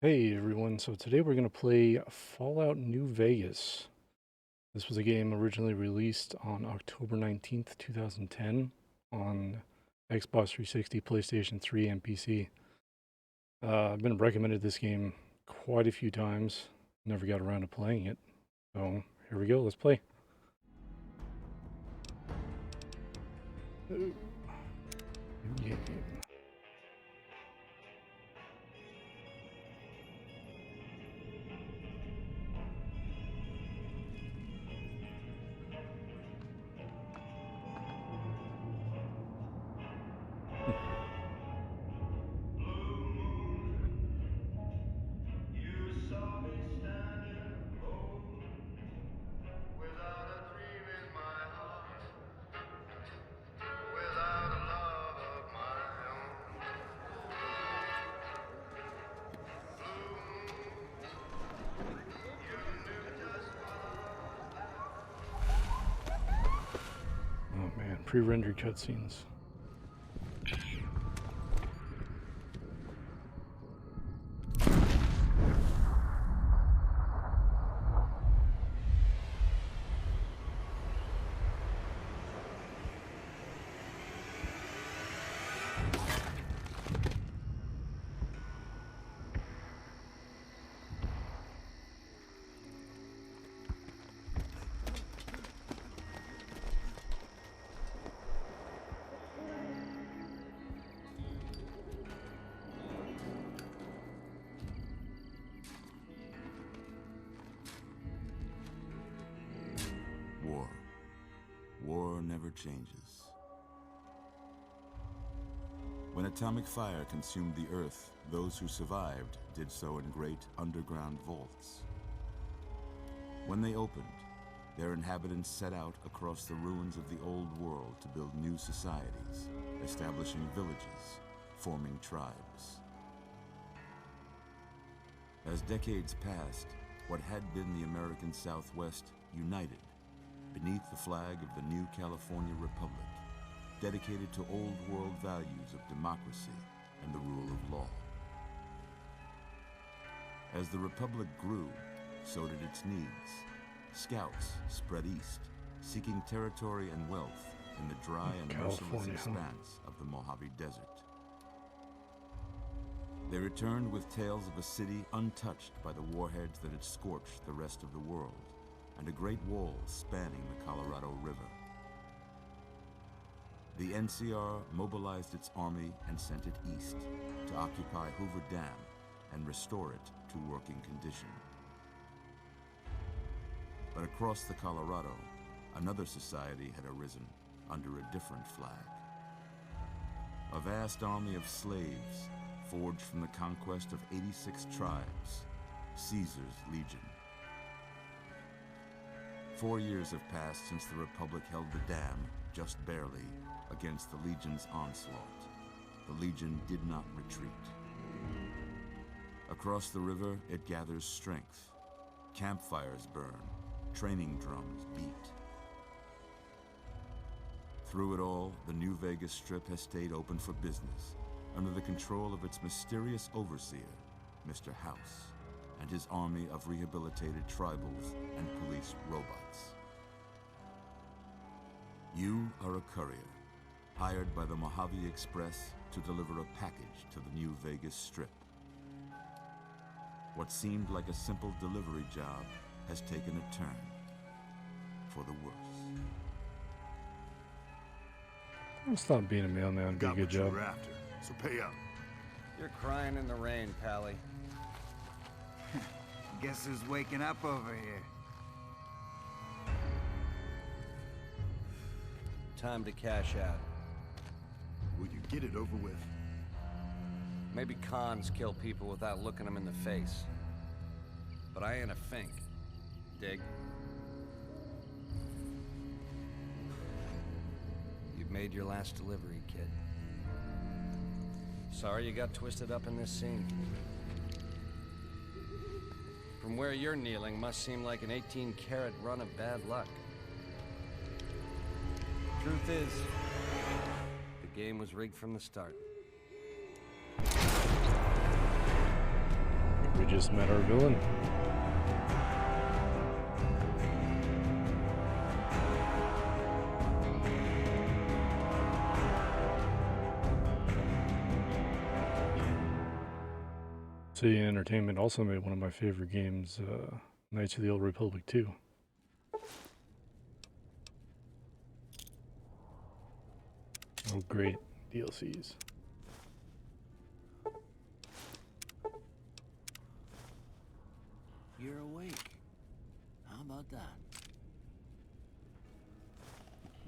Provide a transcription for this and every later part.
Hey everyone, so today we're going to play Fallout New Vegas. This was a game originally released on October 19th, 2010 on Xbox 360, PlayStation 3, and PC. I've been recommended this game quite a few times, never got around to playing it. So here we go, let's play. New game. Oh man, pre-rendered cutscenes. War never changes. When atomic fire consumed the Earth, those who survived did so in great underground vaults. When they opened, their inhabitants set out across the ruins of the old world to build new societies, establishing villages, forming tribes. As decades passed, what had been the American Southwest united beneath the flag of the new California Republic, dedicated to old world values of democracy and the rule of law. As the Republic grew, so did its needs. Scouts spread east, seeking territory and wealth in the dry and merciless expanse of the Mojave Desert. They returned with tales of a city untouched by the warheads that had scorched the rest of the world, and a great wall spanning the Colorado River. The NCR mobilized its army and sent it east to occupy Hoover Dam and restore it to working condition. But across the Colorado, another society had arisen under a different flag. A vast army of slaves forged from the conquest of 86 tribes, Caesar's Legion. 4 years have passed since the Republic held the dam, just barely, against the Legion's onslaught. The Legion did not retreat. Across the river, it gathers strength. Campfires burn, training drums beat. Through it all, the New Vegas Strip has stayed open for business, under the control of its mysterious overseer, Mr. House, and his army of rehabilitated tribals and police robots. You are a courier, hired by the Mojave Express to deliver a package to the New Vegas Strip. What seemed like a simple delivery job has taken a turn for the worse. I'll stop being a mailman, do a good job. You're after, so pay up. You're crying in the rain, Pally. Guess who's waking up over here? Time to cash out. Will you get it over with? Maybe cons kill people without looking them in the face. But I ain't a fink. Dig? You've made your last delivery, kid. Sorry you got twisted up in this scene. From where you're kneeling must seem like an 18-carat run of bad luck. Truth is, the game was rigged from the start. We just met our villain. City Entertainment also made one of my favorite games, Knights of the Old Republic 2. Oh, great DLCs. You're awake. How about that?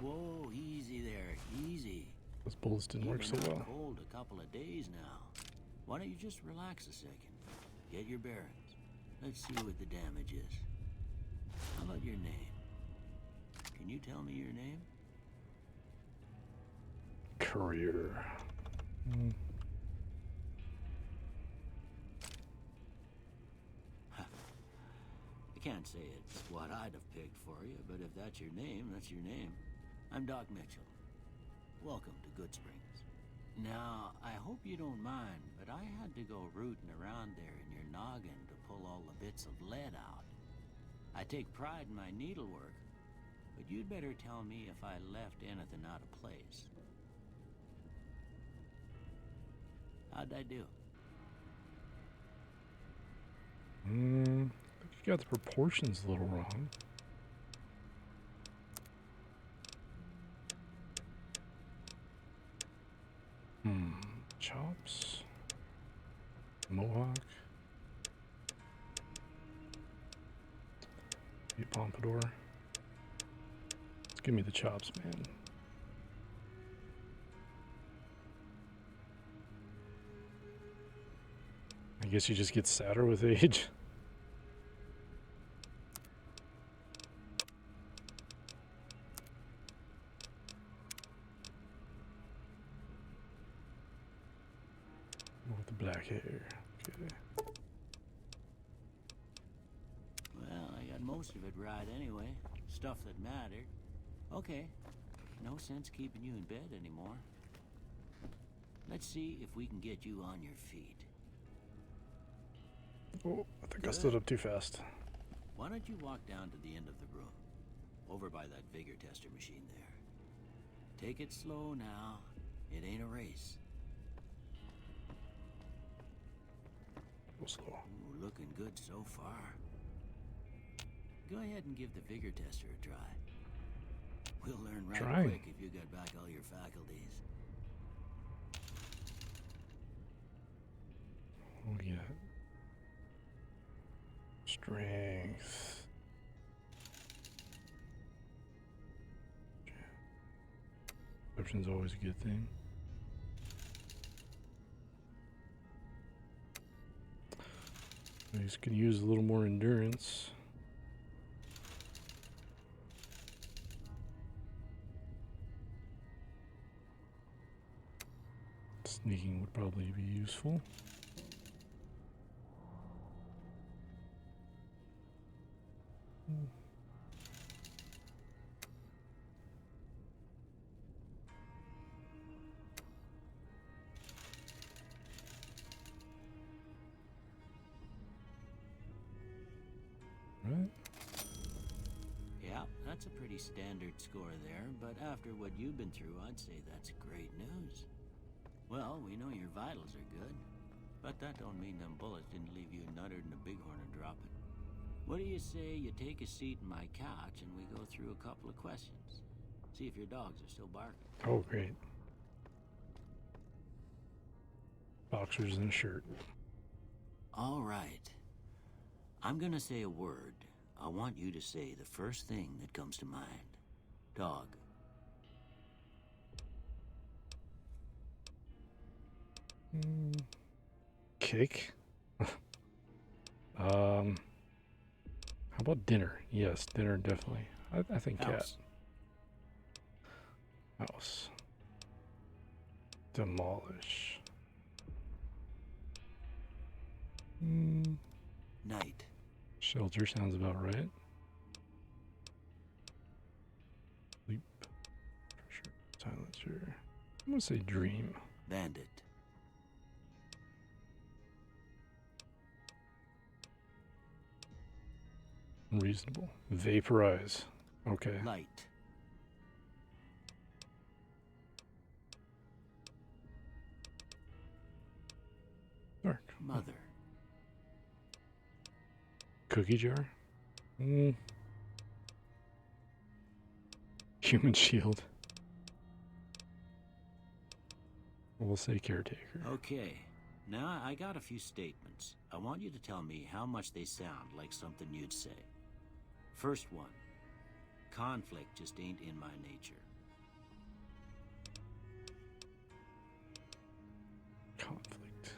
Whoa, easy there, easy. Those bullets didn't work so You've been well. out cold a couple of days now. Why don't you just relax a second? Get your bearings. Let's see what the damage is. How about your name? Can you tell me your name? Courier. I can't say it's what I'd have picked for you, but if that's your name, that's your name. I'm Doc Mitchell. Welcome to Good Springs. Now, I hope you don't mind, but I had to go rooting around there in your noggin to pull all the bits of lead out. I take pride in my needlework, but you'd better tell me if I left anything out of place. How'd I do? I think you got the proportions a little wrong. Chops. Mohawk. Maybe pompadour. Let's give me the chops, man. I guess you just get sadder with age. With the black hair. Okay. Well, I got most of it right anyway. Stuff that mattered. Okay. No sense keeping you in bed anymore. Let's see if we can get you on your feet. Oh, I think I stood up too fast. Why don't you walk down to the end of the room? Over by that vigor tester machine there. Take it slow now. It ain't a race. Go slow. Ooh, looking good so far. Go ahead and give the vigor tester a try. We'll learn right Trying. quick if you got back all your faculties. What do we got? Strength. Perception's always a good thing. He's gonna use a little more endurance. Sneaking would probably be useful. Right? Yeah, that's a pretty standard score there, but after what you've been through, I'd say that's great news. Well, we know your vitals are good, but that don't mean them bullets didn't leave you nuttered and a bighorn a dropping. What do you say you take a seat in my couch and we go through a couple of questions? See if your dogs are still barking. Oh, great. Boxers and a shirt. All right. I'm gonna say a word. I want you to say the first thing that comes to mind. Dog. Cake? How about dinner? Yes, dinner definitely. I think cat. House. Demolish. Night. Shelter sounds about right. Sleep. Pressure. Silencer. I'm gonna say dream. Bandit. Reasonable. Vaporize. Okay. Light. Dark. Mother. Cookie jar. Human shield. We'll say caretaker. Okay. Now I got a few statements. I want you to tell me how much they sound like something you'd say. First one. Conflict just ain't in my nature. Conflict.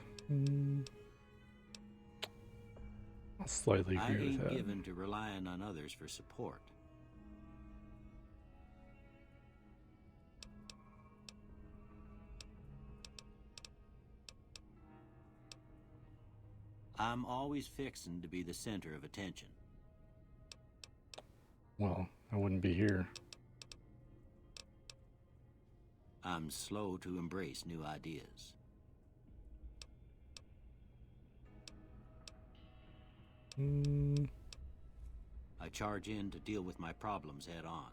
I'll slightly I agree with ain't that. given to relying on others for support. I'm always fixin' to be the center of attention. Well, I wouldn't be here. I'm slow to embrace new ideas. I charge in to deal with my problems head on.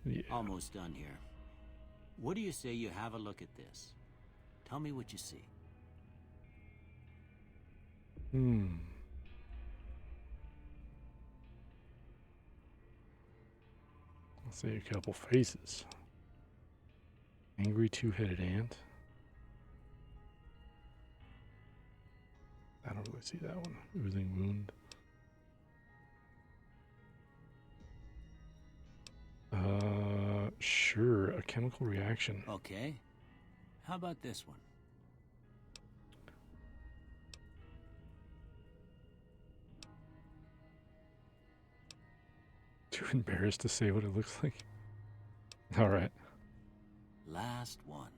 Yeah. Almost done here. What do you say you have a look at this? Tell me what you see. I'll say a couple faces. Angry two-headed ant. I don't really see that one. Oozing wound. Sure, a chemical reaction. Okay. How about this one? Too embarrassed to say what it looks like. All right. Last one.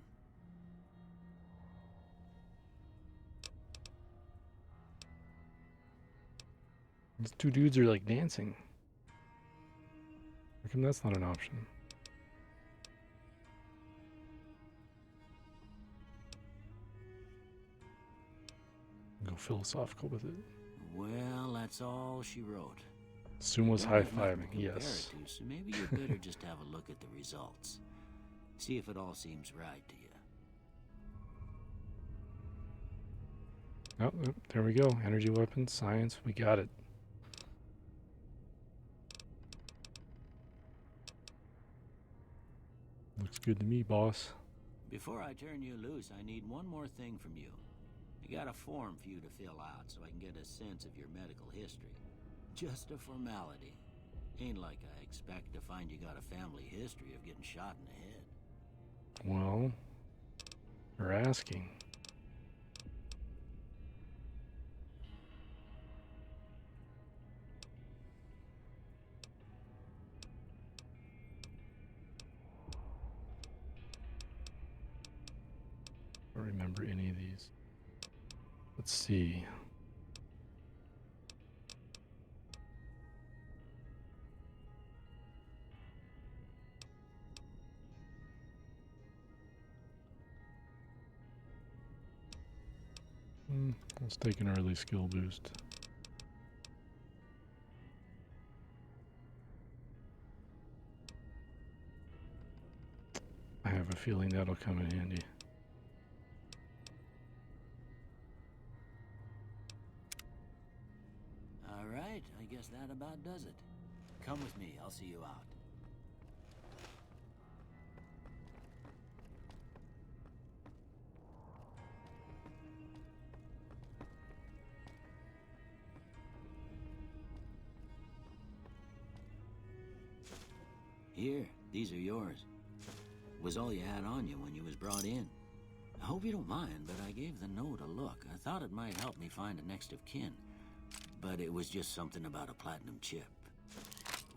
These two dudes are like dancing. How come that's not an option? Go philosophical with it. Well, that's all she wrote. Sumo's Don't have nothing high-fiving, to compare yes. it to, so maybe you better just have a look at the results. See if it all seems right to you. Oh, there we go. Energy weapons, science, we got it. Looks good to me, boss. Before I turn you loose, I need one more thing from you. I got a form for you to fill out so I can get a sense of your medical history. Just a formality. Ain't like I expect to find you got a family history of getting shot in the head. Well, you're asking. I don't remember any of these. Let's see. Let's take an early skill boost. I have a feeling that'll come in handy. All right, I guess that about does it. Come with me, I'll see you out. Here, these are yours. Was all you had on you when you was brought in. I hope you don't mind, but I gave the note a look. I thought it might help me find a next of kin. But it was just something about a platinum chip.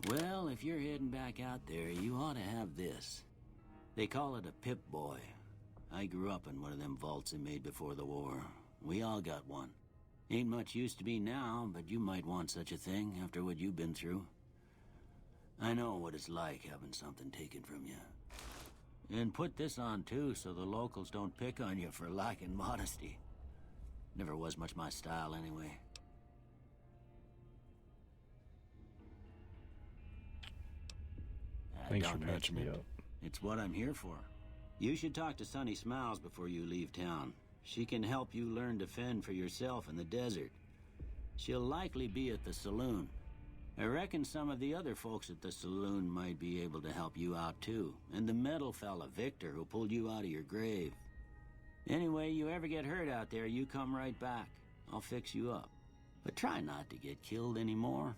Well, if you're heading back out there, you ought to have this. They call it a Pip Boy. I grew up in one of them vaults they made before the war. We all got one. Ain't much use to me now, but you might want such a thing after what you've been through. I know what it's like having something taken from you. And put this on too, so the locals don't pick on you for lacking modesty. Never was much my style anyway. Thanks for Don't patching mention me it. up. It's what I'm here for. You should talk to Sonny Smiles before you leave town. She can help you learn to fend for yourself in the desert. She'll likely be at the saloon. I reckon some of the other folks at the saloon might be able to help you out too. And the metal fella, Victor, who pulled you out of your grave. Anyway, you ever get hurt out there, you come right back. I'll fix you up. But try not to get killed anymore.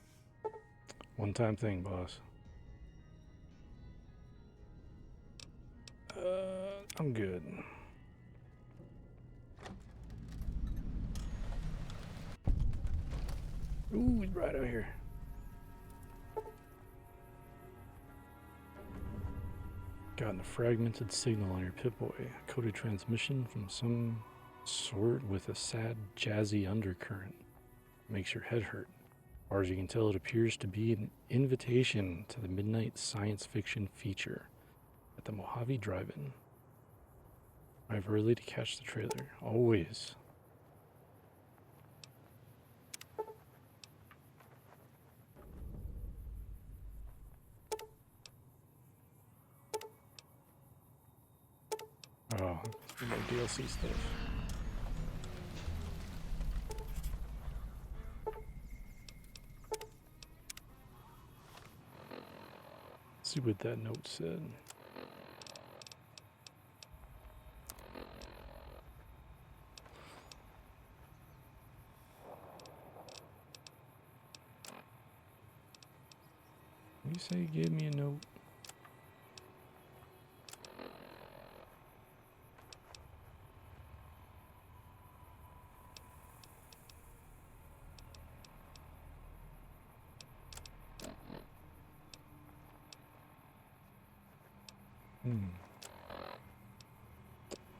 One-time thing, boss. I'm good. Ooh, he's right out here. Gotten a fragmented signal on your Pip Boy. A coded transmission from some sort with a sad, jazzy undercurrent. Makes your head hurt. As far as you can tell, it appears to be an invitation to the midnight science fiction feature at the Mojave Drive-In. Arrive early to catch the trailer. Always. Oh, more DLC stuff. Let's see what that note said. You say you gave me a note?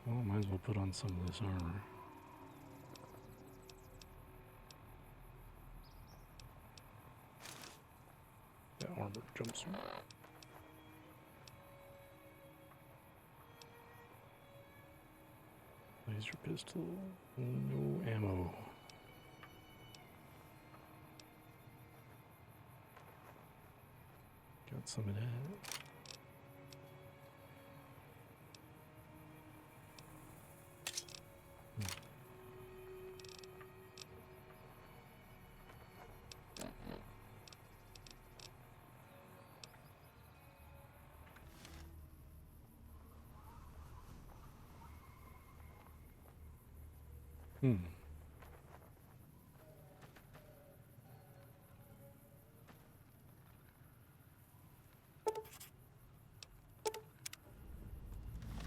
Well, might as well put on some of this armor. That armored jumpsuit. Laser pistol. No ammo. Got some of that.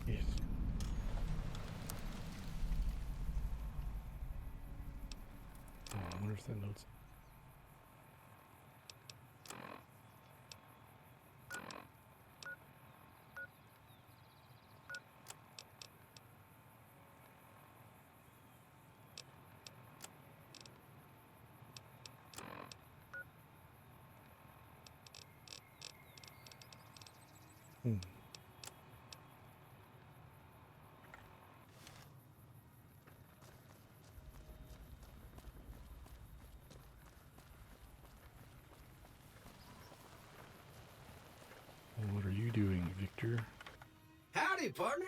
Yes. Oh, I wonder if that note's... What are you doing, Victor? Howdy, partner.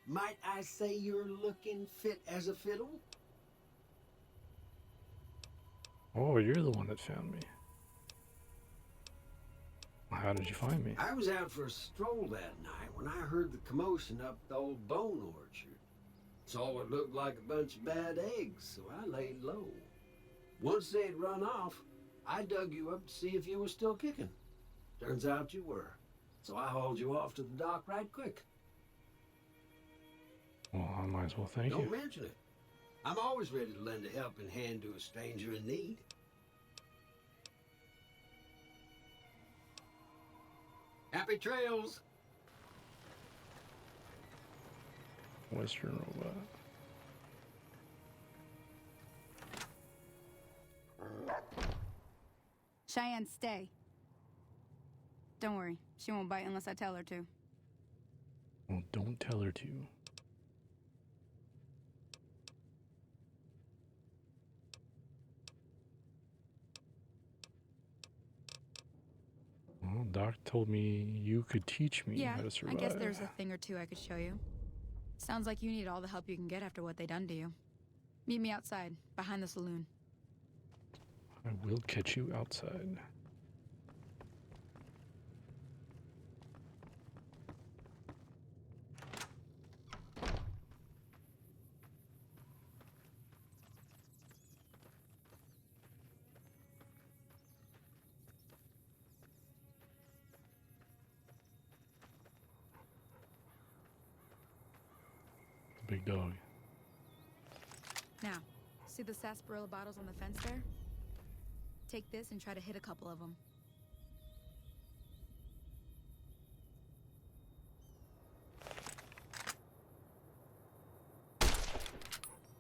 Might I say you're looking fit as a fiddle? Oh, you're the one that found me. How did you find me? I was out for a stroll that night when I heard the commotion up the old bone orchard. Saw what looked like a bunch of bad eggs, so I laid low. Once they'd run off, I dug you up to see if you were still kicking. Turns out you were. So I hauled you off to the dock right quick. Well, I might as well thank you. Don't mention it. I'm always ready to lend a helping hand to a stranger in need. Happy trails! Western robot. Cheyenne, stay. Don't worry. She won't bite unless I tell her to. Well, don't tell her to. Well, Doc told me you could teach me Yeah, how to I survive. guess there's a thing or two I could show you. Sounds like you need all the help you can get after what they done to you. Meet me outside, behind the saloon. I will catch you outside. Big dog. Now, see the sarsaparilla bottles on the fence there? Take this and try to hit a couple of them.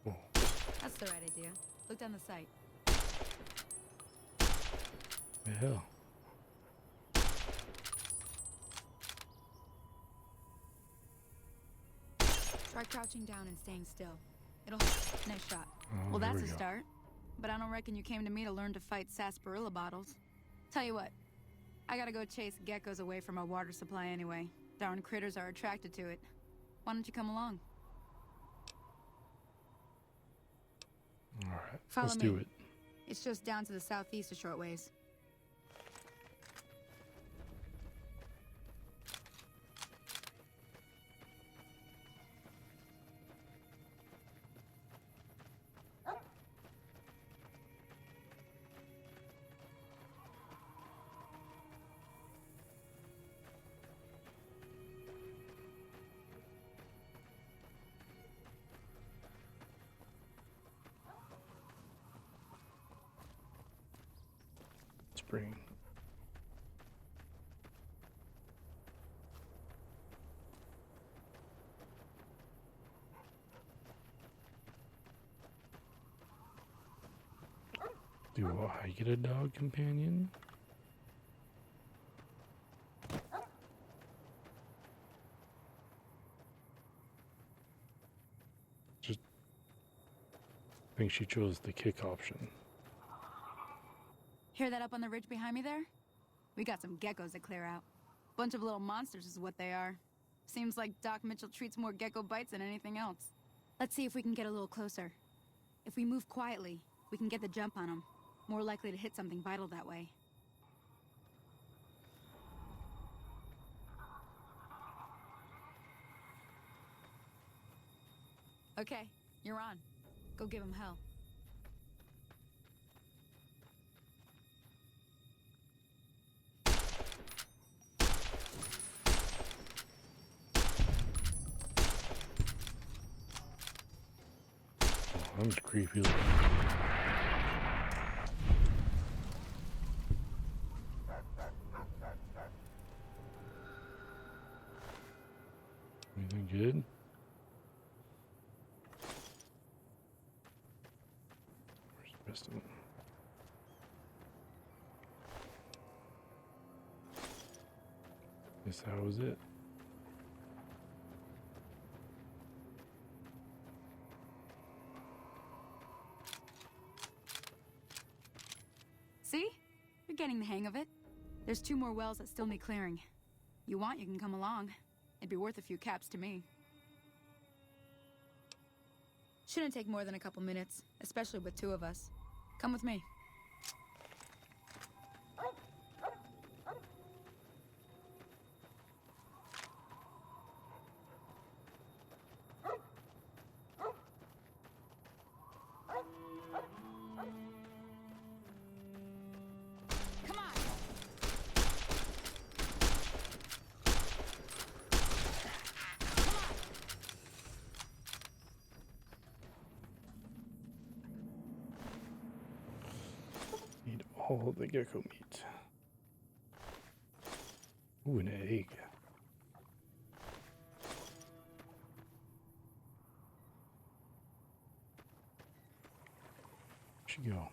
Oh. That's the right idea. Look down the sight. Yeah. Try crouching down and staying still. It'll help. Nice shot. Oh, Well, there that's we a go. start. But I don't reckon you came to me to learn to fight sarsaparilla bottles. Tell you what, I gotta go chase geckos away from our water supply anyway. Darn critters are attracted to it. Why don't you come along? All right. Follow Let's me. do it. It's just down to the southeast a short ways. Spring. Do I get a dog companion? Just think she chose the kick option. Hear that up on the ridge behind me there? We got some geckos to clear out. Bunch of little monsters is what they are. Seems like Doc Mitchell treats more gecko bites than anything else. Let's see if we can get a little closer. If we move quietly, we can get the jump on them. More likely to hit something vital that way. Okay, you're on. Go give him hell. Oh, that was creepy. Anything good? Where's the rest of them? Guess that was it. See? You're getting the hang of it. There's 2 more wells that still need clearing. You want, you can come along. It'd be worth a few caps to me. Shouldn't take more than a couple minutes, especially with 2 of us. Come with me. Come on! Eat all of the gecko meat. Ooh, an egg. Should go.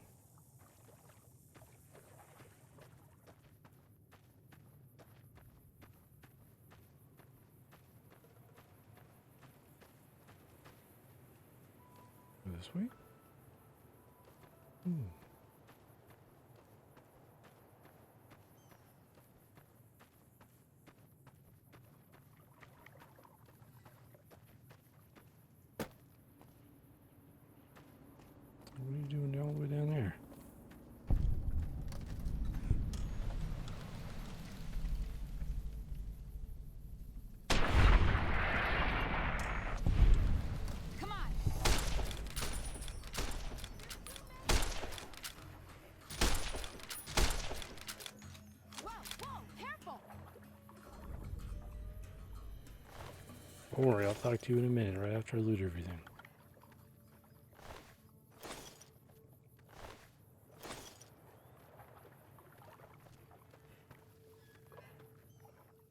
Go this way? Ooh. What are you doing all the way down there? Come on. Whoa, careful. Don't worry, I'll talk to you in a minute, right after I loot everything.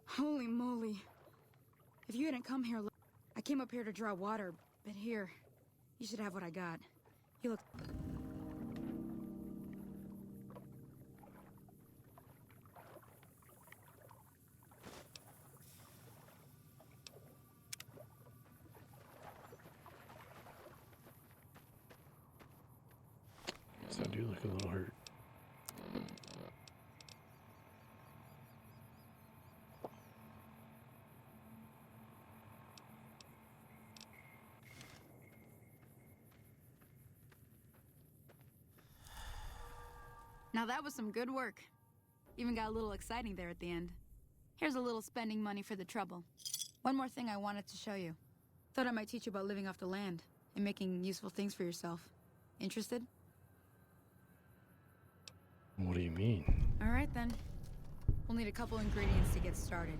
Holy moly. If you hadn't come here, I came up here to draw water, but here, you should have what I got. You look... So I do look a little hurt. Now that was some good work. Even got a little exciting there at the end. Here's a little spending money for the trouble. One more thing I wanted to show you. Thought I might teach you about living off the land and making useful things for yourself. Interested? What do you mean? All right then. We'll need a couple ingredients to get started.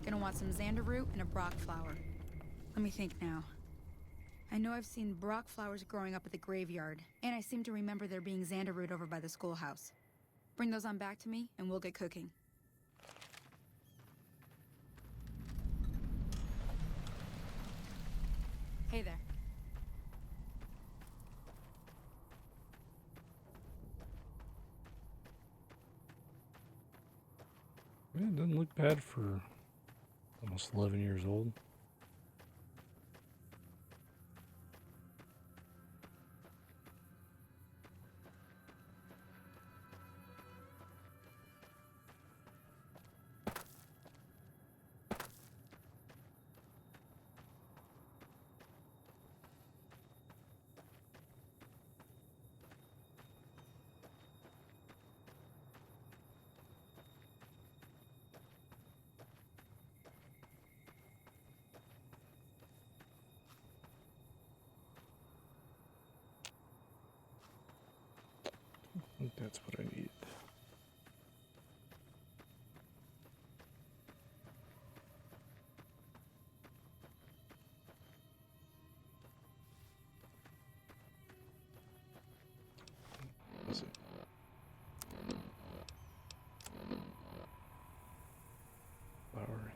Gonna want some xander root and a brock flower. Let me think now. I know I've seen brock flowers growing up at the graveyard, and I seem to remember there being xander root over by the schoolhouse. Bring those on back to me, and we'll get cooking. Hey there. Yeah, it doesn't look bad for almost 11 years old. I think that's what I need. Was it? Flower.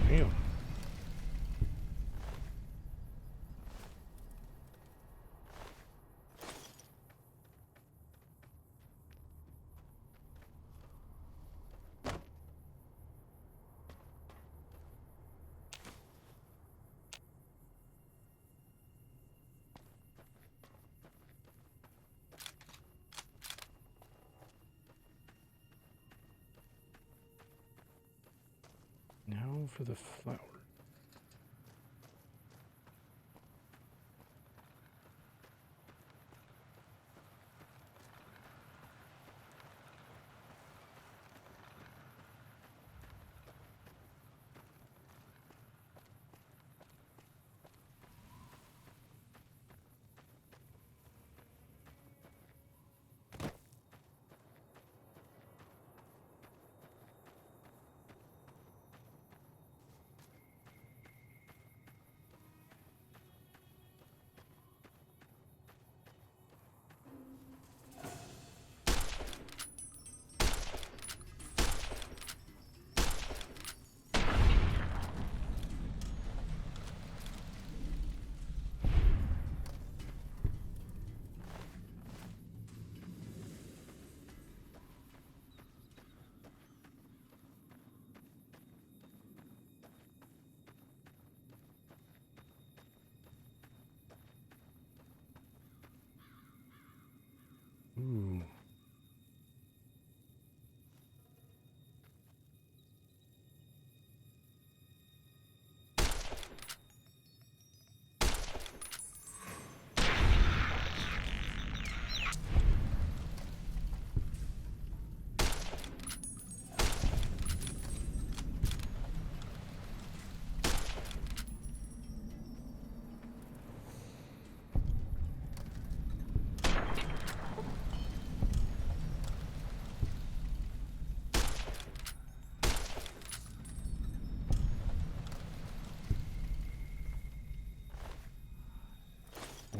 Damn. Now for the flower. Ooh.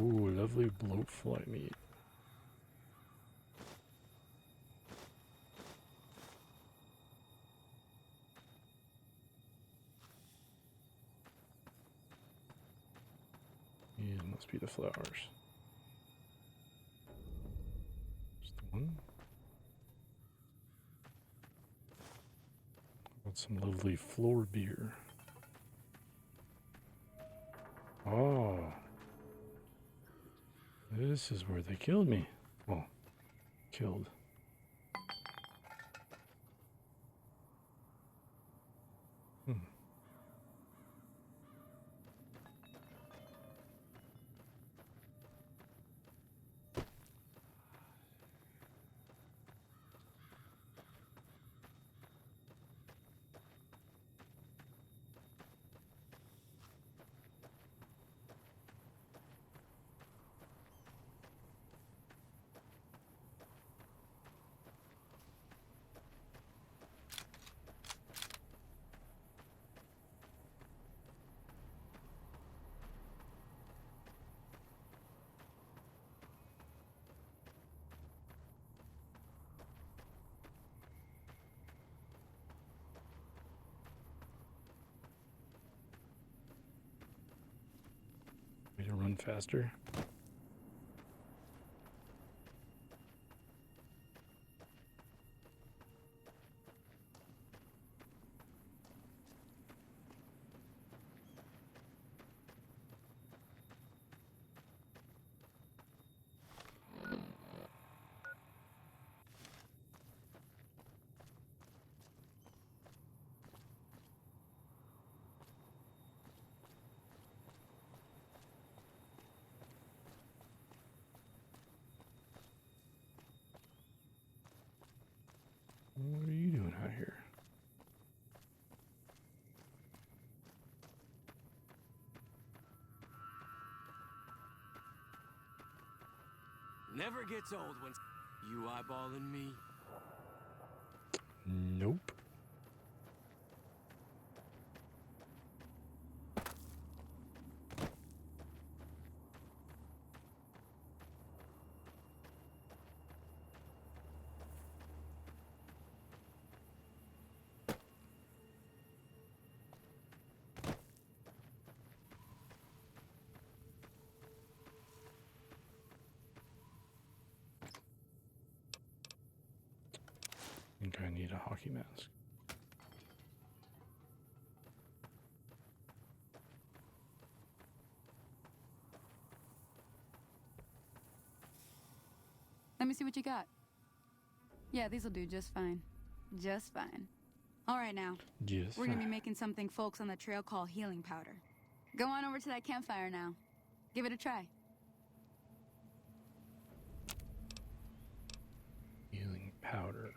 Ooh, lovely bloatfly meat. These must be the flowers. Just the one. Got some lovely floor beer. Oh. This is where they killed me. Well, killed. Way to run faster. What are you doing out here? Never gets old when you eyeballing me. Nope. I think I need a hockey mask. Let me see what you got. Yeah, these'll do just fine. Just fine. All right, now. Yes. We're gonna be making something folks on the trail call healing powder. Go on over to that campfire now. Give it a try. Healing powder.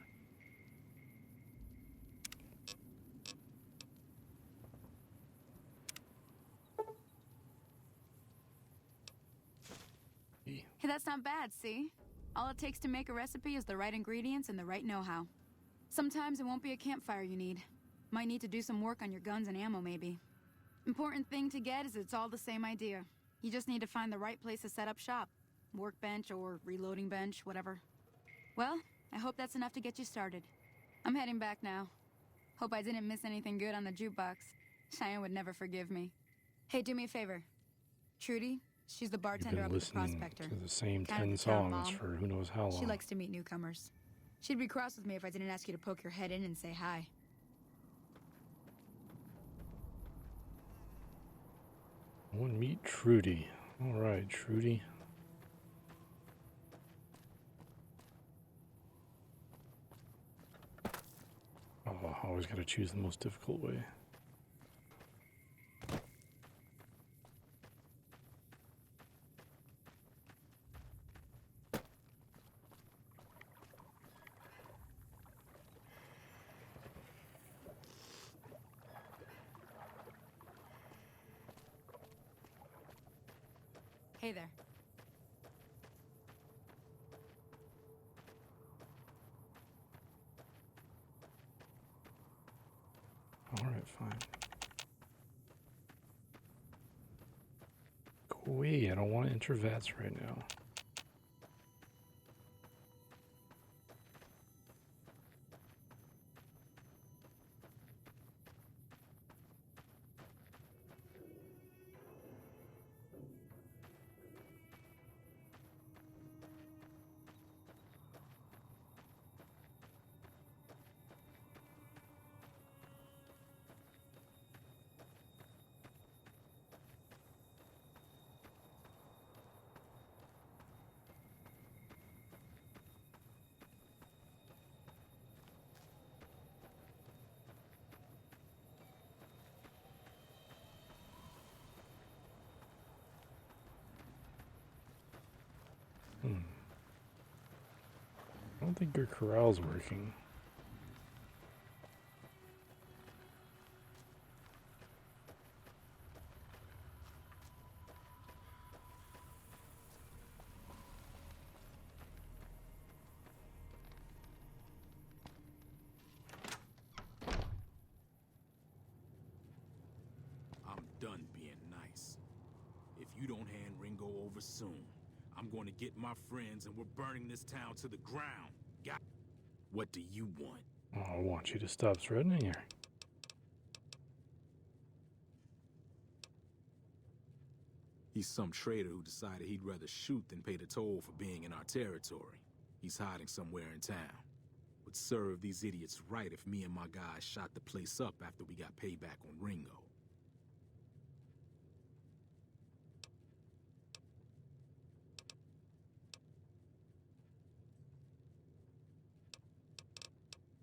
Hey, that's not bad, see? All it takes to make a recipe is the right ingredients and the right know-how. Sometimes it won't be a campfire you need. Might need to do some work on your guns and ammo, maybe. Important thing to get is it's all the same idea. You just need to find the right place to set up shop. Workbench or reloading bench, whatever. Well, I hope that's enough to get you started. I'm heading back now. Hope I didn't miss anything good on the jukebox. Cheyenne would never forgive me. Hey, do me a favor. Trudy, she's the You've bartender been up at the listening Prospector. to the same Kind of 10 the town songs mom. for who knows how long. She likes to meet newcomers. She'd be cross with me if I didn't ask you to poke your head in and say hi. I want to meet Trudy. All right, Trudy. Always got to choose the most difficult way. Hey there. All right, fine. Go away. I don't want to enter VATS right now. I don't think your corral's working. I'm done being nice. If you don't hand Ringo over soon, I'm going to get my friends and we're burning this town to the ground. What do you want? Oh, I want you to stop threatening her. He's some traitor who decided he'd rather shoot than pay the toll for being in our territory. He's hiding somewhere in town. Would serve these idiots right if me and my guys shot the place up after we got payback on Ringo.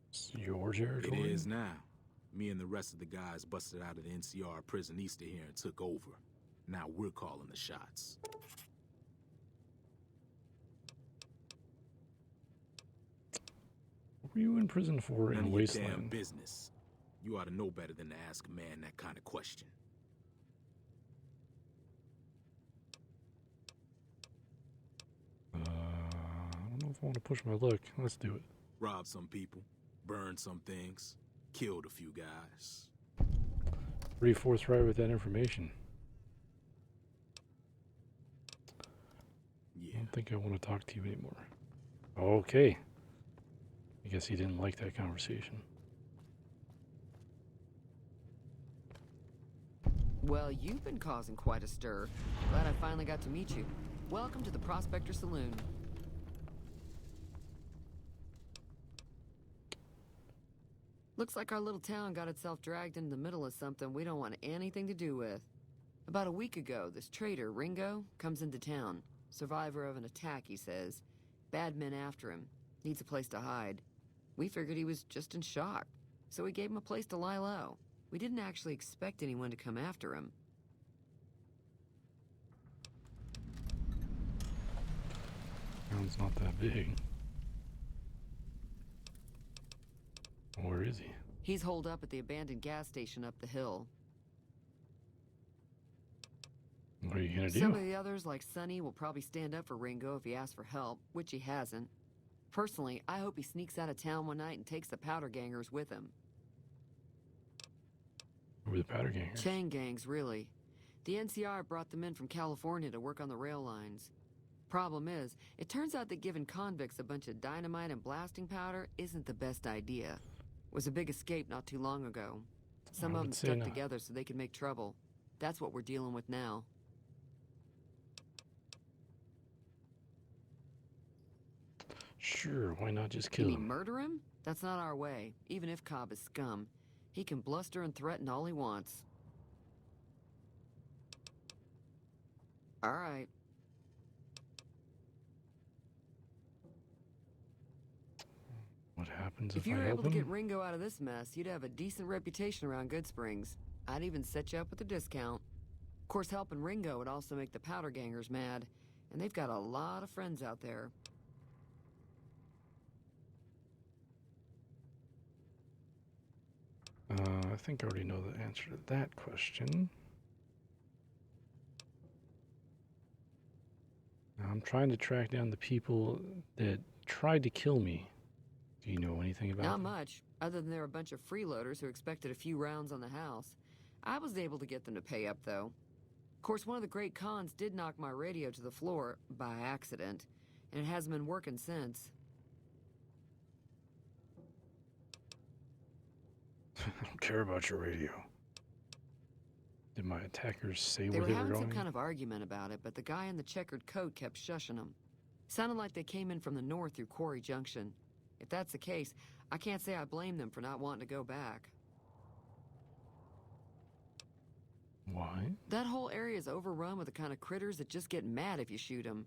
It's your territory? It is now. Me and the rest of the guys busted out of the NCR prison east of here and took over. Now we're calling the shots. What were you in prison for None in of your damn Wasteland? business. You ought to know better than to ask a man that kind of question. I don't know if I want to push my luck. Let's do it. Robbed some people, burned some things, killed a few guys. Pretty forthright with that information. Yeah. I don't think I want to talk to you anymore. Okay. I guess he didn't like that conversation. Well, you've been causing quite a stir. Glad I finally got to meet you. Welcome to the Prospector Saloon. Looks like our little town got itself dragged into the middle of something we don't want anything to do with. About a week ago, this traitor, Ringo, comes into town. Survivor of an attack, he says. Bad men after him. Needs a place to hide. We figured he was just in shock, so we gave him a place to lie low. We didn't actually expect anyone to come after him. Town's not that big. Where is he? He's holed up at the abandoned gas station up the hill. What are you gonna do? Some of the others, like Sonny, will probably stand up for Ringo if he asks for help, which he hasn't. Personally, I hope he sneaks out of town one night and takes the powder gangers with him. Who are the powder gangers? Chain gangs, really. The NCR brought them in from California to work on the rail lines. Problem is, it turns out that giving convicts a bunch of dynamite and blasting powder isn't the best idea. It was a big escape not too long ago. Some I of would them say stuck not. together so they could make trouble. That's what we're dealing with now. Sure, why not just You kill mean him? murder him? That's not our way, even if Cobb is scum. He can bluster and threaten all he wants. All right. What happens If if you I were help able to get him? Ringo out of this mess, you'd have a decent reputation around Good Springs. I'd even set you up with a discount. Of course, helping Ringo would also make the powder gangers mad, and they've got a lot of friends out there. I think I already know the answer to that question. Now, I'm trying to track down the people that tried to kill me. Do you know anything about Not them? much, other than they're a bunch of freeloaders who expected a few rounds on the house. I was able to get them to pay up, though. Of course, one of the great cons did knock my radio to the floor by accident, and it hasn't been working since. I don't care about your radio. Did my attackers say They where were they were having some going? kind of argument about it, but the guy in the checkered coat kept shushing them. Sounded like they came in from the north through Quarry Junction. If that's the case, I can't say I blame them for not wanting to go back. Why? That whole area is overrun with the kind of critters that just get mad if you shoot them.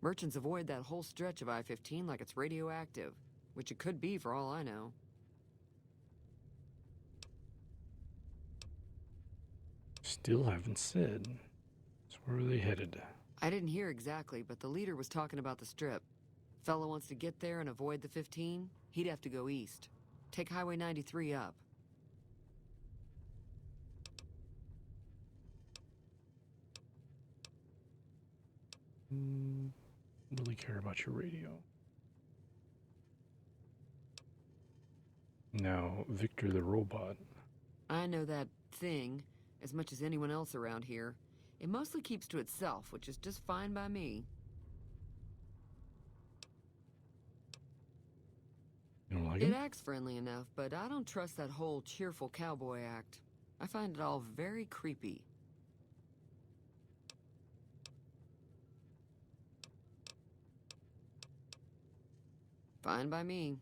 Merchants avoid that whole stretch of I-15 like it's radioactive, which it could be for all I know. Still haven't said. So where are they headed? I didn't hear exactly, but the leader was talking about the strip. Fella wants to get there and avoid the 15, he'd have to go east. Take Highway 93 up. Really care about your radio. Now, Victor the robot. I know that thing as much as anyone else around here. It mostly keeps to itself, which is just fine by me. You don't like It him? acts friendly enough, but I don't trust that whole cheerful cowboy act. I find it all very creepy. Fine by me.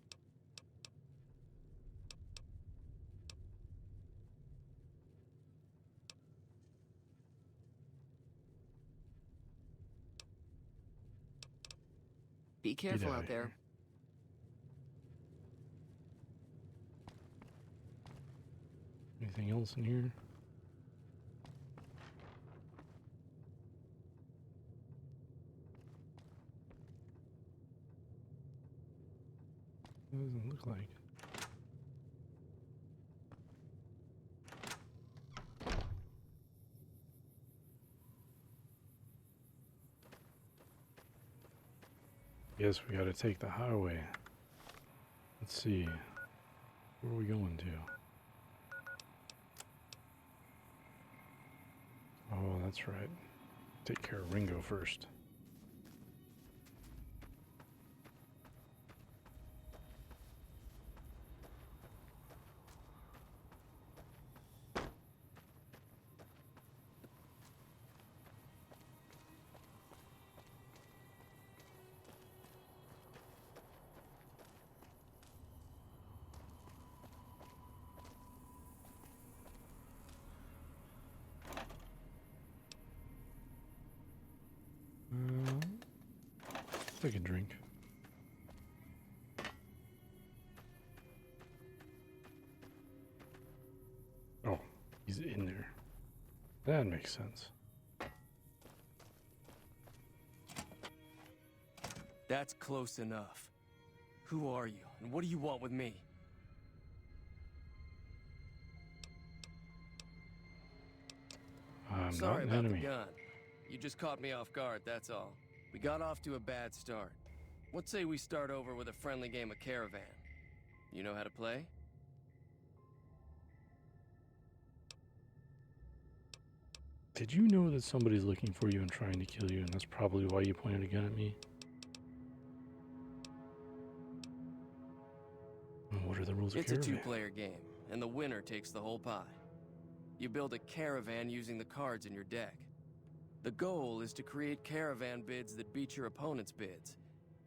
Be careful outta out there. here. Anything else in here? Doesn't look like. Guess we gotta take the highway. Let's see. Where are we going to? Oh, that's right. Take care of Ringo first. Take a drink. Oh, he's in there. That makes sense. That's close enough. Who are you, and what do you want with me? I'm Sorry not an about enemy. the gun. You just caught me off guard, that's all. We got off to a bad start. What say we start over with a friendly game of Caravan? You know how to play? Did you know that somebody's looking for you and trying to kill you, and that's probably why you pointed a gun at me? What are the rules of It's a Caravan? two-player game, and the winner takes the whole pie. You build a caravan using the cards in your deck. The goal is to create caravan bids that beat your opponent's bids,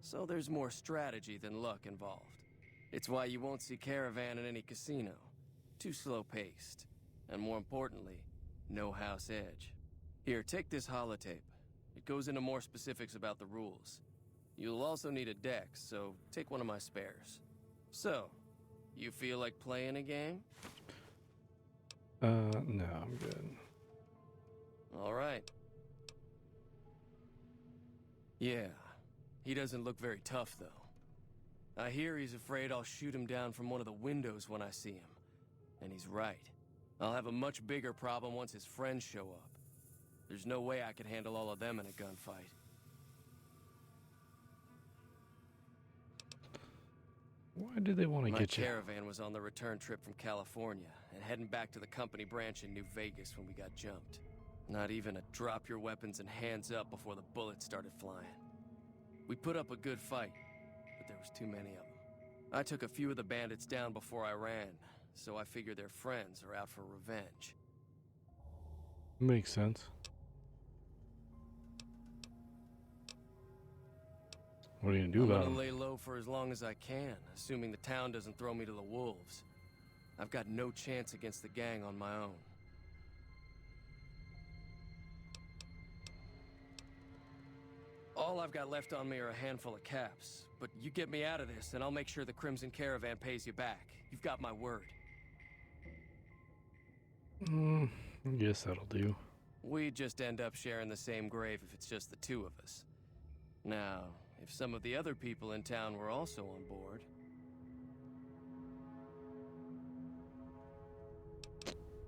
so there's more strategy than luck involved. It's why you won't see caravan in any casino. Too slow-paced. And more importantly, no house edge. Here, take this holotape. It goes into more specifics about the rules. You'll also need a deck, so take one of my spares. So, you feel like playing a game? No, I'm good. All right. Yeah, he doesn't look very tough, though. I hear he's afraid I'll shoot him down from one of the windows when I see him. And he's right. I'll have a much bigger problem once his friends show up. There's no way I could handle all of them in a gunfight. Why do they want to get you? My caravan was on the return trip from California and heading back to the company branch in New Vegas when we got jumped. Not even a drop your weapons and hands up before the bullets started flying. We put up a good fight, but there was too many of them. I took a few of the bandits down before I ran, so I figure their friends are out for revenge. Makes sense. What are you gonna do about I'm them? gonna lay low for as long as I can, assuming the town doesn't throw me to the wolves. I've got no chance against the gang on my own. All I've got left on me are a handful of caps, but you get me out of this and I'll make sure the Crimson Caravan pays you back. You've got my word. I guess that'll do. We just end up sharing the same grave if it's just the two of us. Now, if some of the other people in town were also on board...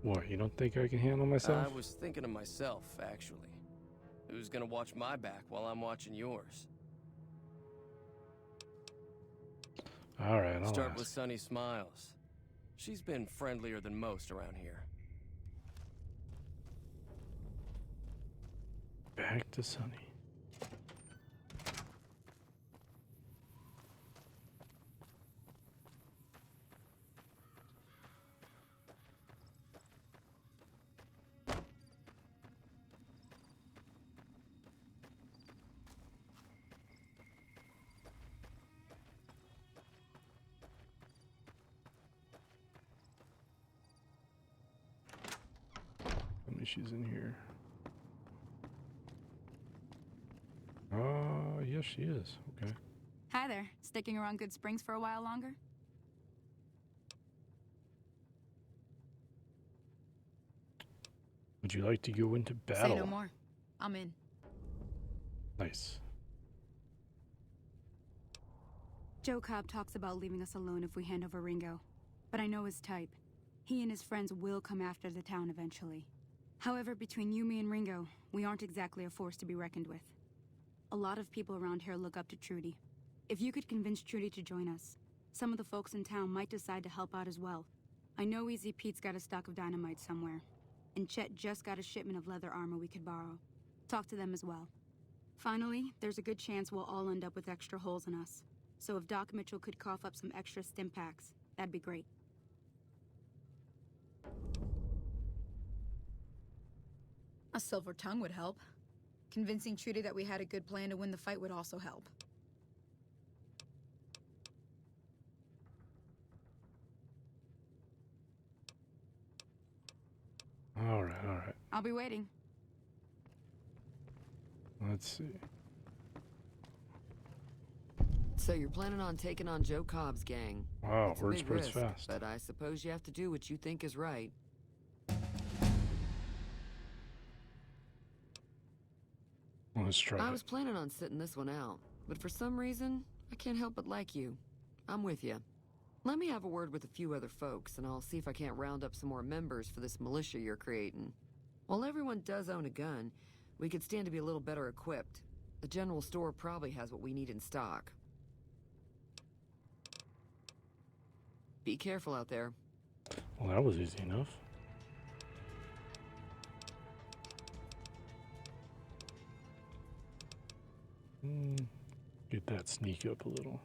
What, you don't think I can handle myself? I was thinking of myself, actually. Who's gonna watch my back while I'm watching yours? Alright, I'll Start ask. with Sonny Smiles. She's been friendlier than most around here. Back to Sonny. She's in here. Yes, she is. Okay. Hi there. Sticking around Good Springs for a while longer? Would you like to go into battle? Say no more. I'm in. Nice. Joe Cobb talks about leaving us alone if we hand over Ringo. But I know his type. He and his friends will come after the town eventually. However, between you, me, and Ringo, we aren't exactly a force to be reckoned with. A lot of people around here look up to Trudy. If you could convince Trudy to join us, some of the folks in town might decide to help out as well. I know Easy Pete's got a stock of dynamite somewhere, and Chet just got a shipment of leather armor we could borrow. Talk to them as well. Finally, there's a good chance we'll all end up with extra holes in us. So if Doc Mitchell could cough up some extra stim packs, that'd be great. A silver tongue would help. Convincing Trudy that we had a good plan to win the fight would also help. All right. I'll be waiting. Let's see. So you're planning on taking on Joe Cobb's gang. Wow, It's a word big spreads risk, fast. but I suppose you have to do what you think is right. Let's try I it. was planning on sitting this one out, but for some reason, I can't help but like you. I'm with you. Let me have a word with a few other folks, and I'll see if I can't round up some more members for this militia you're creating. While everyone does own a gun, we could stand to be a little better equipped. The general store probably has what we need in stock. Be careful out there. Well, that was easy enough. Get that sneak up a little.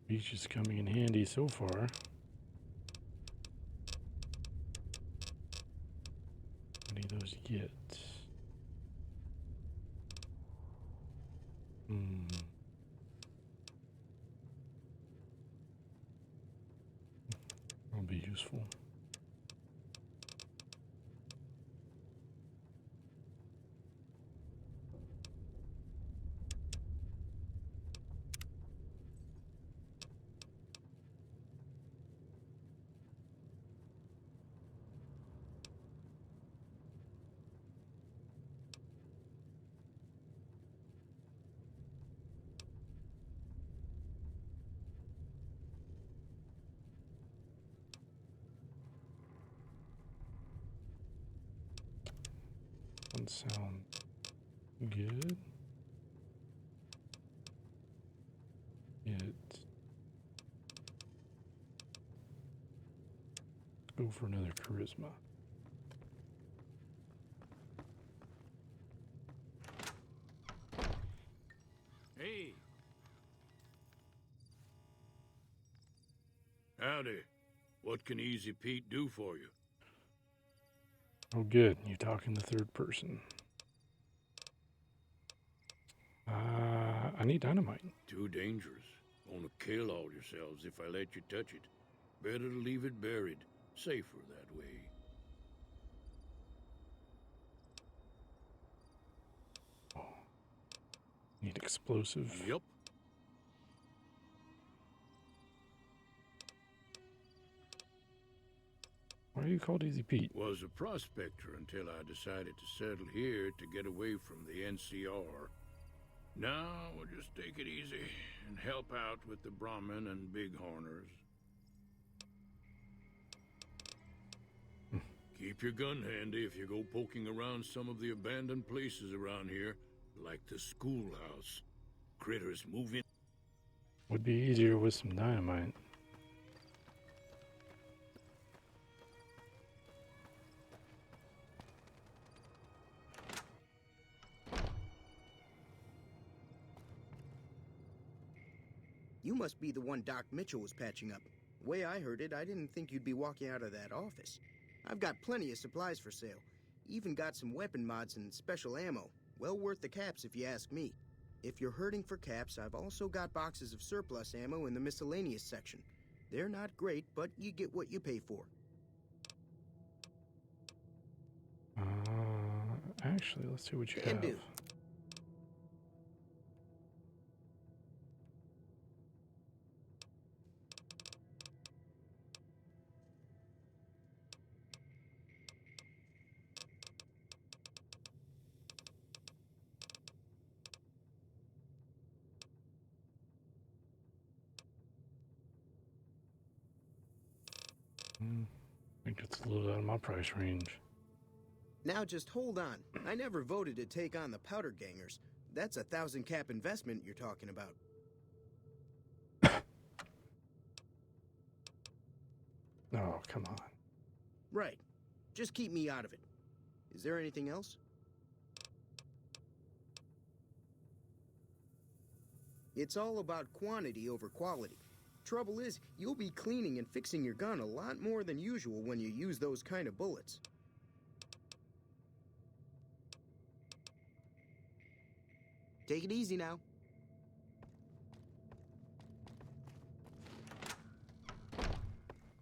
Beach is coming in handy so far. How many of those you get? That'll be useful. doesn't sound good. Go for another charisma. Hey. Howdy. What can Easy Pete do for you? Oh, good. You talk in the third person. I need dynamite. Too dangerous. Gonna kill all yourselves if I let you touch it. Better to leave it buried. Safer that way. Oh. Need explosive. Yep. Why are you called Easy Pete? Was a prospector until I decided to settle here to get away from the NCR. Now we'll just take it easy and help out with the Brahmin and Bighorners. Keep your gun handy if you go poking around some of the abandoned places around here, like the schoolhouse. Critters move in. Would be easier with some dynamite. You must be the one Doc Mitchell was patching up. The way I heard it, I didn't think you'd be walking out of that office. I've got plenty of supplies for sale. Even got some weapon mods and special ammo. Well worth the caps if you ask me. If you're hurting for caps, I've also got boxes of surplus ammo in the miscellaneous section. They're not great, but you get what you pay for. Actually, let's see what you have. Do. I think it's a little out of my price range. Now just hold on. I never voted to take on the Powder Gangers. That's 1,000 cap investment you're talking about. Oh, come on. Right. Just keep me out of it. Is there anything else? It's all about quantity over quality. Trouble is, you'll be cleaning and fixing your gun a lot more than usual when you use those kind of bullets. Take it easy now.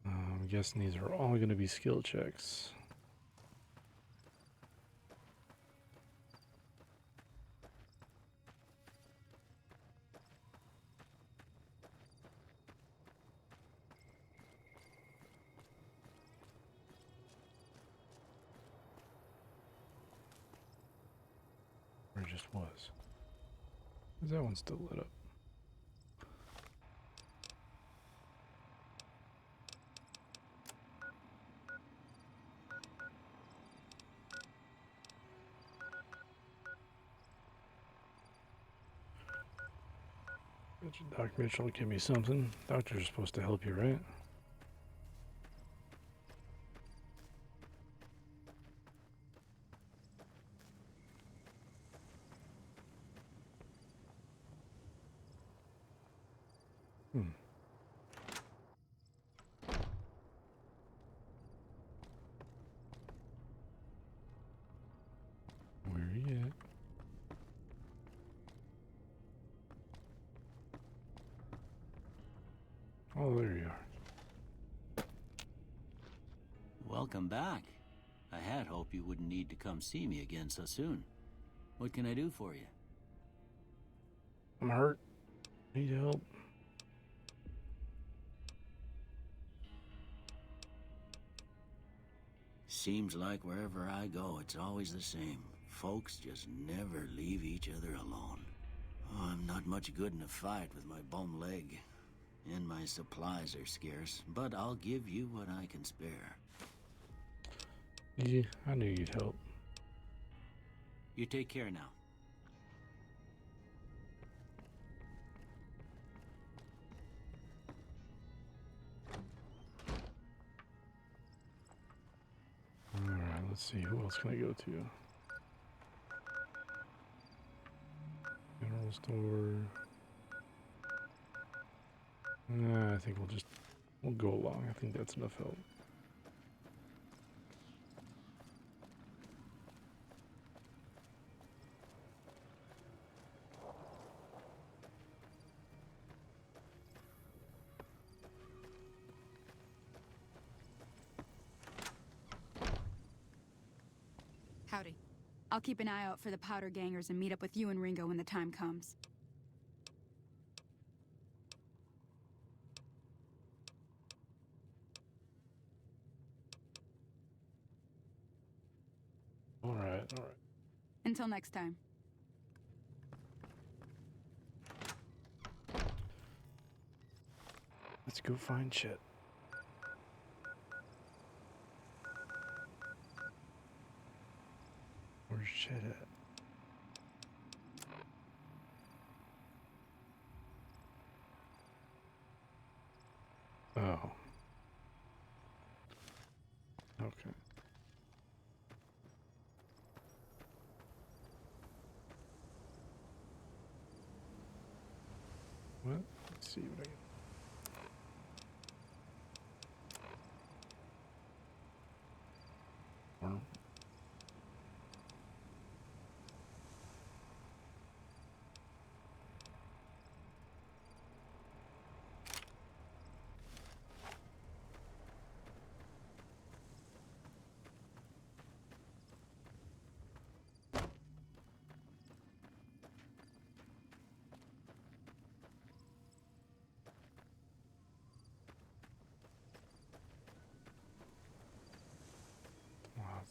I'm guessing these are all going to be skill checks. Or just was. Is that one still lit up? Doc Mitchell, give me something. Doctors are supposed to help you, right? Where are you at? Oh, there you are. Welcome back. I had hoped you wouldn't need to come see me again so soon. What can I do for you? I'm hurt. Need help. Seems like wherever I go, it's always the same. Folks just never leave each other alone. Oh, I'm not much good in a fight with my bum leg. And my supplies are scarce, but I'll give you what I can spare. Yeah, I knew you'd help. You take care now. Alright, let's see. Who else can I go to? General store. I think we'll go along. I think that's enough help. Howdy. I'll keep an eye out for the powder gangers and meet up with you and Ringo when the time comes. Alright. Until next time. Let's go find Chet. Where's Chet at? Oh. Okay. What? Let's see what I can.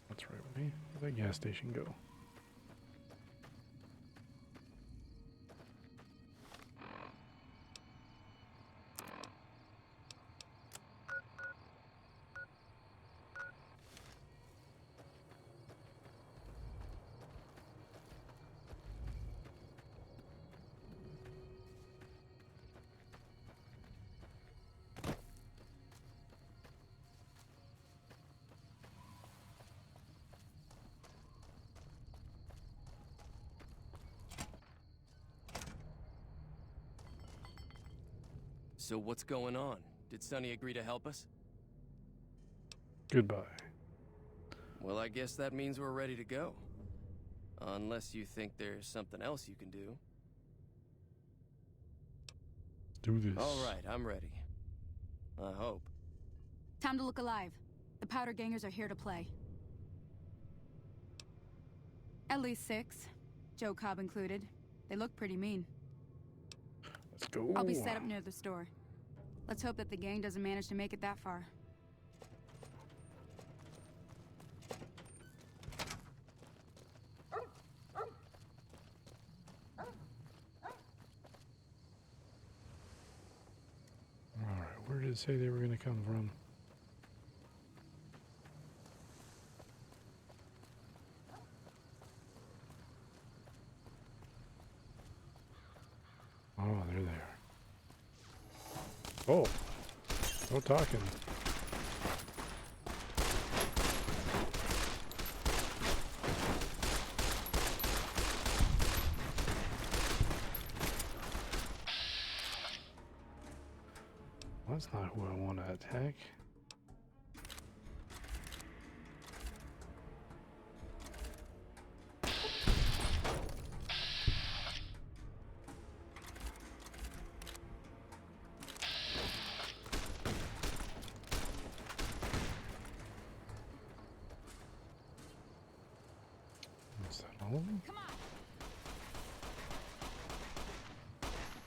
That's right with me. Where'd that gas station go? So what's going on? Did Sonny agree to help us? Goodbye. Well, I guess that means we're ready to go. Unless you think there's something else you can do. Let's do this. All right, I'm ready. I hope. Time to look alive. The powder gangers are here to play. At least 6. Joe Cobb included. They look pretty mean. Let's go. I'll be set up near the store. Let's hope that the gang doesn't manage to make it that far. Alright, where did it say they were going to come from? Oh, they're there. Oh, no talking. That's not who I want to attack. Is that all of them? Come on.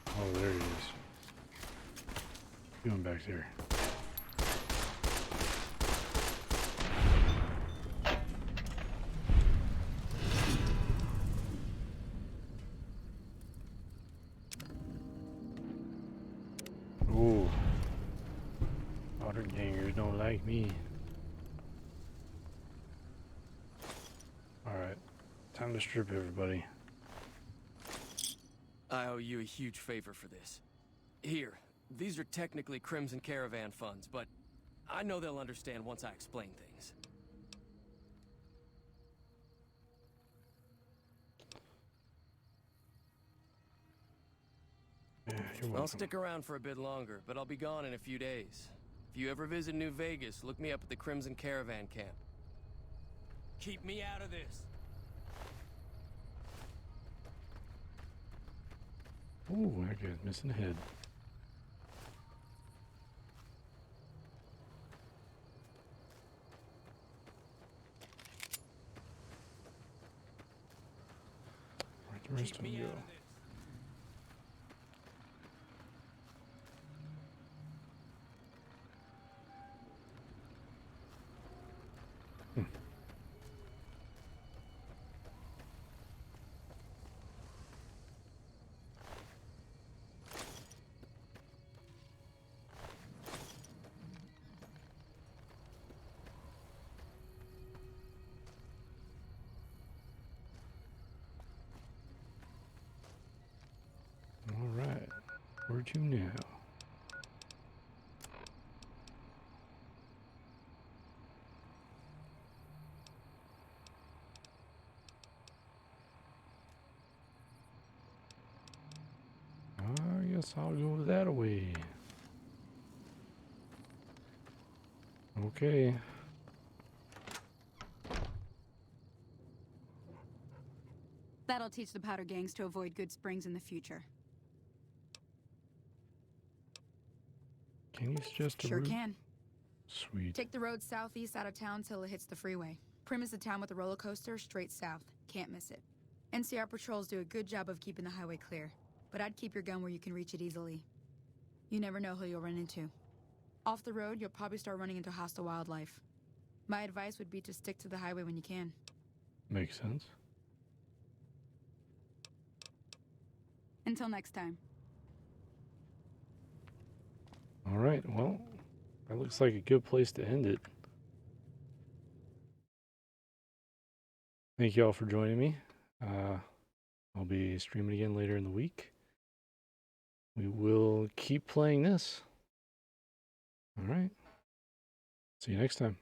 Oh, there he is. Going back there. Oh, water gangers don't like me. All right, time Time to strip everybody. I owe you a huge favor for this. Here, these are technically Crimson Caravan funds, but I know they'll understand once I explain things. Yeah, you're welcome. I'll stick around for a bit longer, but I'll be gone in a few days. If you ever visit New Vegas, look me up at the Crimson Caravan camp. Keep me out of this. Ooh, that guy's missing a head. Where'd the rest of them go? Alright, where to now? I guess I'll go that way. Okay. That'll teach the powder gangs to avoid Good Springs in the future. Can you suggest a Sure route? can. Sweet. Take the road southeast out of town till it hits the freeway. Prim is the town with a roller coaster, straight south. Can't miss it. NCR patrols do a good job of keeping the highway clear, but I'd keep your gun where you can reach it easily. You never know who you'll run into. Off the road, you'll probably start running into hostile wildlife. My advice would be to stick to the highway when you can. Makes sense. Until next time. Alright, well, that looks like a good place to end it. Thank you all for joining me. I'll be streaming again later in the week. We will keep playing this. Alright. See you next time.